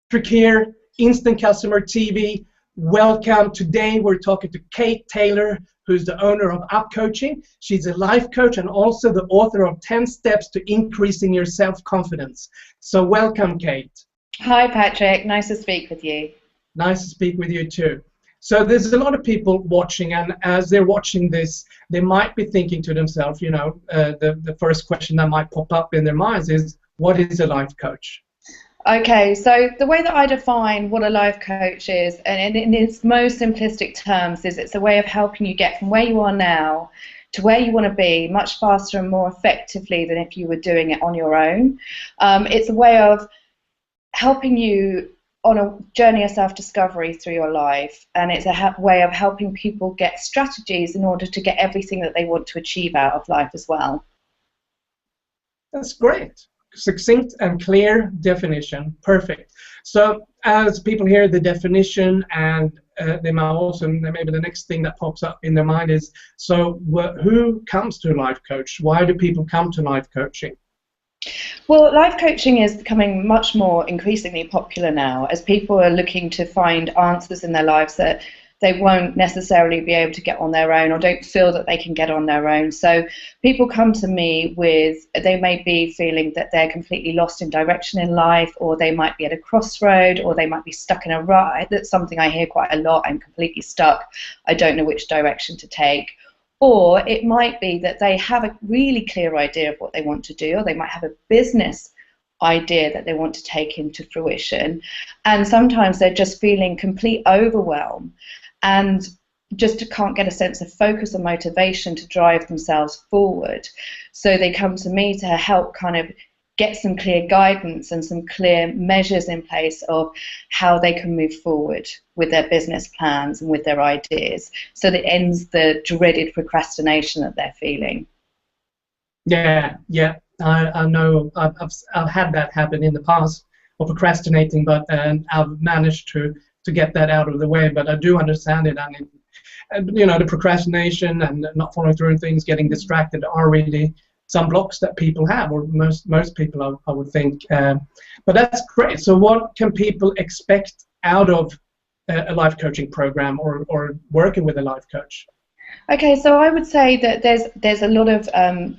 Patrick here, Instant Customer TV. Welcome. Today we're talking to Kate Taylor, who's the owner of Upcoaching. She's a life coach and also the author of 10 Steps to Increasing Your Self-Confidence. So welcome, Kate. Hi, Patrick. Nice to speak with you. Nice to speak with you too. So there's a lot of people watching, and as they're watching this, they might be thinking to themselves, the first question that might pop up in their minds is, what is a life coach? Okay, so the way that I define what a life coach is, and in its most simplistic terms, is it's a way of helping you get from where you are now to where you want to be much faster and more effectively than if you were doing it on your own. It's a way of helping you on a journey of self-discovery through your life, and it's a way of helping people get strategies in order to get everything that they want to achieve out of life as well. That's great. Succinct and clear definition. Perfect. So as people hear the definition, and they might also, maybe the next thing that pops up in their mind is, so who comes to a life coach? Why do people come to life coaching? Well, life coaching is becoming much more increasingly popular now as people are looking to find answers in their lives that they won't necessarily be able to get on their own or don't feel that they can get on their own. So people come to me with, they may be feeling that they're completely lost in direction in life, or they might be at a crossroad, or they might be stuck in a rut. That's something I hear quite a lot. I'm completely stuck. I don't know which direction to take. Or it might be that they have a really clear idea of what they want to do, or they might have a business idea that they want to take into fruition, and sometimes they're just feeling complete overwhelm and just can't get a sense of focus or motivation to drive themselves forward. So they come to me to help kind of get some clear guidance and some clear measures in place of how they can move forward with their business plans and with their ideas, so that it ends the dreaded procrastination that they're feeling. Yeah, I know I've had that happen in the past, of procrastinating, but I've managed to get that out of the way. But I do understand it, and the procrastination and not following through on things, getting distracted, are really some blocks that people have, or most people, I would think. But that's great. So what can people expect out of a life coaching program or working with a life coach? Okay, so I would say that there's a lot of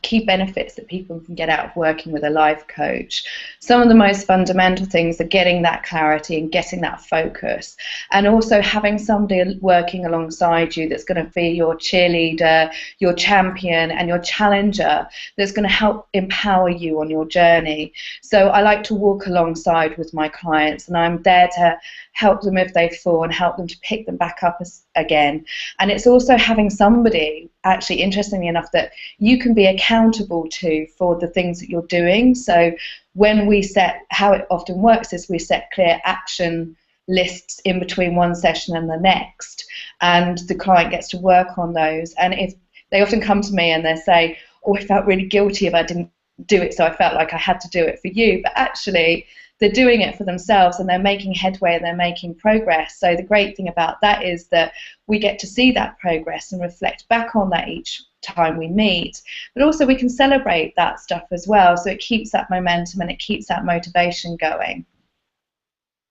key benefits that people can get out of working with a life coach. Some of the most fundamental things are getting that clarity and getting that focus, and also having somebody working alongside you that's going to be your cheerleader, your champion, and your challenger, that's going to help empower you on your journey. So I like to walk alongside with my clients, and I'm there to help them if they fall and help them to pick them back up again. And it's also having somebody, actually, interestingly enough, that you can be accountable to for the things that you're doing. So when we set, how it often works is we set clear action lists in between one session and the next, and the client gets to work on those. And if they often come to me and they say, oh, I felt really guilty if I didn't do it, so I felt like I had to do it for you. But actually, they're doing it for themselves, and they're making headway, and they're making progress. So the great thing about that is that we get to see that progress and reflect back on that each time we meet, but also we can celebrate that stuff as well, so it keeps that momentum and it keeps that motivation going.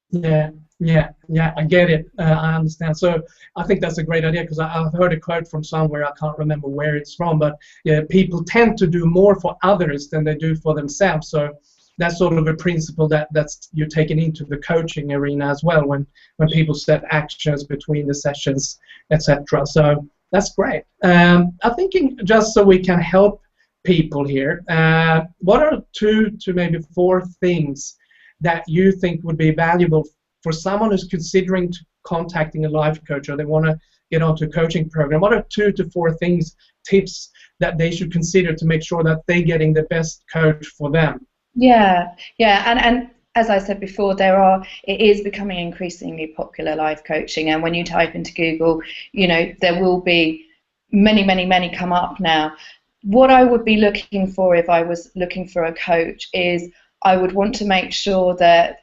Yeah, I get it. I understand. So I think that's a great idea, because I've heard a quote from somewhere, I can't remember where it's from, but yeah, people tend to do more for others than they do for themselves. So that's sort of a principle that's you're taking into the coaching arena as well, when people set actions between the sessions, etc. So that's great. I'm thinking, just so we can help people here, what are 2 to maybe 4 things that you think would be valuable for someone who's considering contacting a life coach, or they want to get onto a coaching program? What are 2 to 4 tips that they should consider to make sure that they're getting the best coach for them? Yeah, and as I said before, it is becoming increasingly popular, life coaching, and when you type into Google, there will be many come up now. What I would be looking for if I was looking for a coach is, I would want to make sure that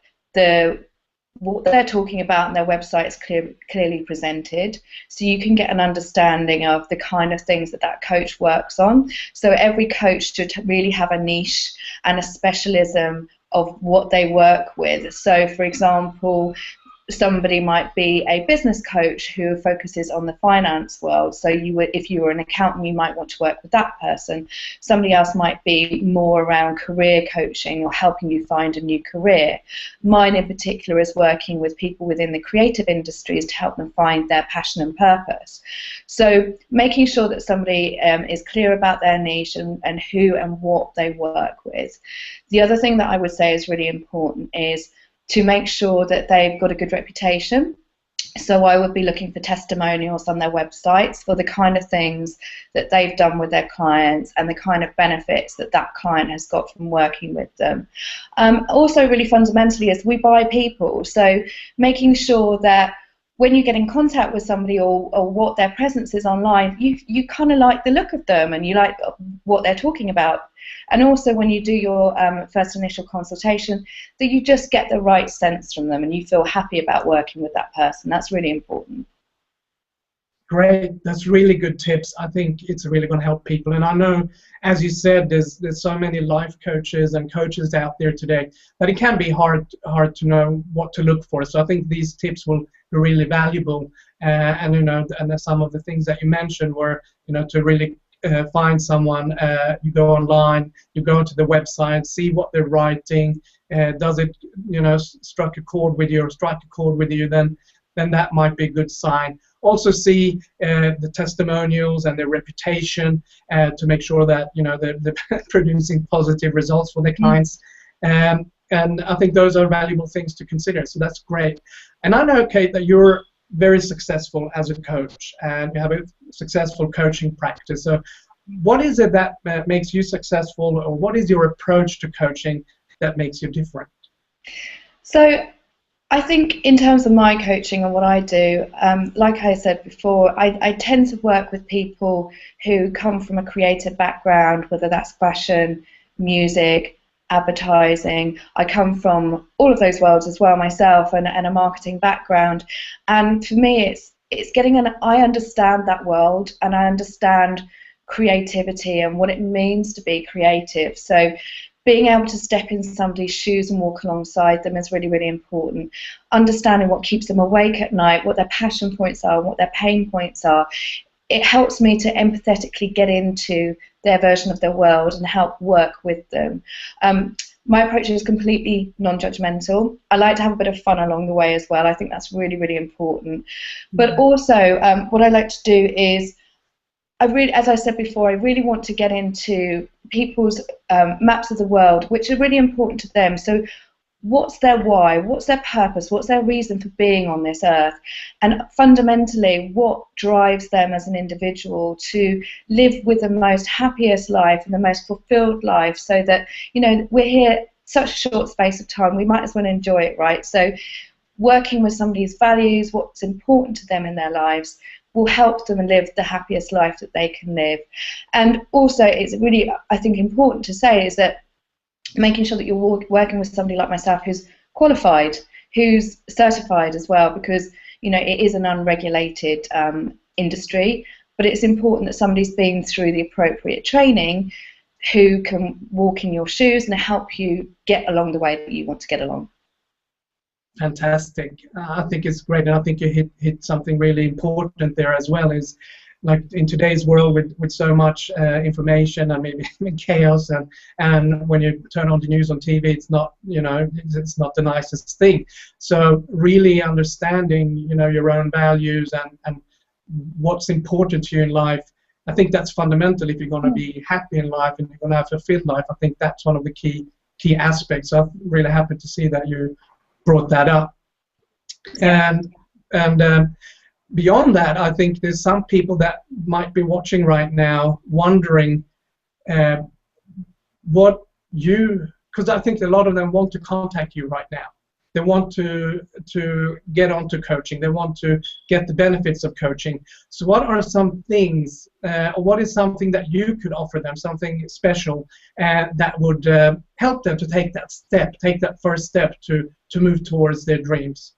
what they're talking about on their website is clearly presented, so you can get an understanding of the kind of things that coach works on. So every coach should really have a niche and a specialism of what they work with. So, for example, somebody might be a business coach who focuses on the finance world. So you would, if you were an accountant, you might want to work with that person. Somebody else might be more around career coaching or helping you find a new career. Mine in particular is working with people within the creative industries to help them find their passion and purpose. So making sure that somebody is clear about their niche and who and what they work with. The other thing that I would say is really important is to make sure that they've got a good reputation. So I would be looking for testimonials on their websites for the kind of things that they've done with their clients and the kind of benefits that that client has got from working with them. Also, really fundamentally, is we buy people. So making sure that when you get in contact with somebody or what their presence is online, you kind of like the look of them and you like what they're talking about. And also when you do your first initial consultation, that you just get the right sense from them and you feel happy about working with that person. That's really important. Great, that's really good tips. I think it's really going to help people. And I know, as you said, there's so many life coaches and coaches out there today that it can be hard to know what to look for. So I think these tips will be really valuable. And and some of the things that you mentioned were, to really find someone. You go online, you go to the website, see what they're writing. Does it, strike a chord with you, then that might be a good sign. Also see the testimonials and their reputation to make sure that they're producing positive results for their clients. And I think those are valuable things to consider. So that's great. And I know, Kate, that you're very successful as a coach and you have a successful coaching practice. So what is it that makes you successful, or what is your approach to coaching that makes you different? So I think in terms of my coaching and what I do, like I said before, I tend to work with people who come from a creative background, whether that's fashion, music, advertising. I come from all of those worlds as well myself, and a marketing background. And for me, it's getting I understand that world, and I understand creativity and what it means to be creative. So being able to step in somebody's shoes and walk alongside them is really, really important. Understanding what keeps them awake at night, what their passion points are, what their pain points are. It helps me to empathetically get into their version of the world and help work with them. My approach is completely non-judgmental. I like to have a bit of fun along the way as well. I think that's really, really important. But also, what I like to do is, as I said before, I really want to get into people's maps of the world, which are really important to them. So what's their why? What's their purpose? What's their reason for being on this earth? And fundamentally, what drives them as an individual to live with the most happiest life and the most fulfilled life, so that, we're here such a short space of time, we might as well enjoy it, right? So working with somebody's values, what's important to them in their lives, will help them live the happiest life that they can live. And also, it's really, I think, important to say is that making sure that you're working with somebody like myself who's qualified, who's certified as well, because it is an unregulated industry, but it's important that somebody's been through the appropriate training who can walk in your shoes and help you get along the way that you want to get along. Fantastic. I think it's great, and I think you hit something really important there as well. Is like in today's world with so much information and maybe chaos, and when you turn on the news on TV, it's not it's not the nicest thing. So really understanding your own values and what's important to you in life, I think that's fundamental if you're going to be happy in life and you're going to have a fulfilled life. I think that's one of the key aspects. So I'm really happy to see that you brought that up. And beyond that, I think there's some people that might be watching right now wondering because I think a lot of them want to contact you right now. They want to get onto coaching. They want to get the benefits of coaching. So what are some things, or what is something that you could offer them, something special that would help them to take that first step to move towards their dreams?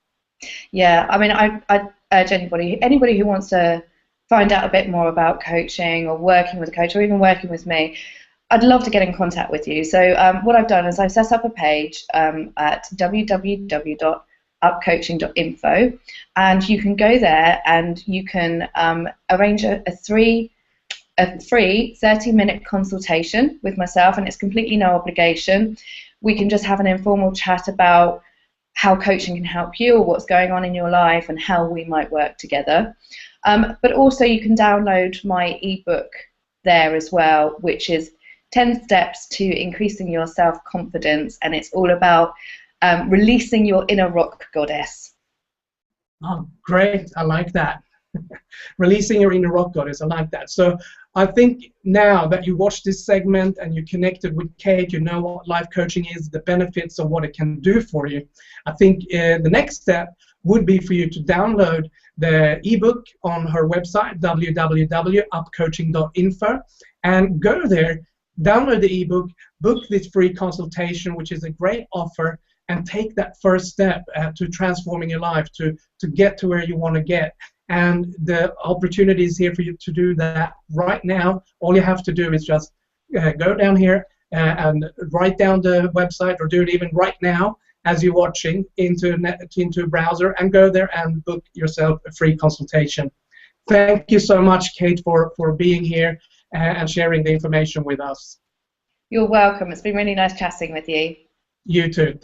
Yeah, I mean, I urge anybody who wants to find out a bit more about coaching or working with a coach or even working with me, I'd love to get in contact with you. So what I've done is I've set up a page at www.upcoaching.info, and you can go there and you can arrange a free 30-minute consultation with myself, and it's completely no obligation. We can just have an informal chat about how coaching can help you, or what's going on in your life, and how we might work together. But also you can download my ebook there as well, which is 10 steps to increasing your self-confidence, and it's all about releasing your inner rock goddess. Oh, great. I like that. Releasing your inner rock goddess. I like that. So I think now that you watched this segment and you connected with Kate, you know what life coaching is, the benefits of what it can do for you. I think the next step would be for you to download the ebook on her website, www.upcoaching.info, and go there, download the ebook, book this free consultation, which is a great offer, and take that first step to transforming your life, to get to where you want to get. And the opportunity is here for you to do that right now. All you have to do is just go down here and write down the website, or do it even right now as you're watching into a browser, and go there and book yourself a free consultation. Thank you so much, Kate, for being here and sharing the information with us. You're welcome. It's been really nice chatting with you. You too.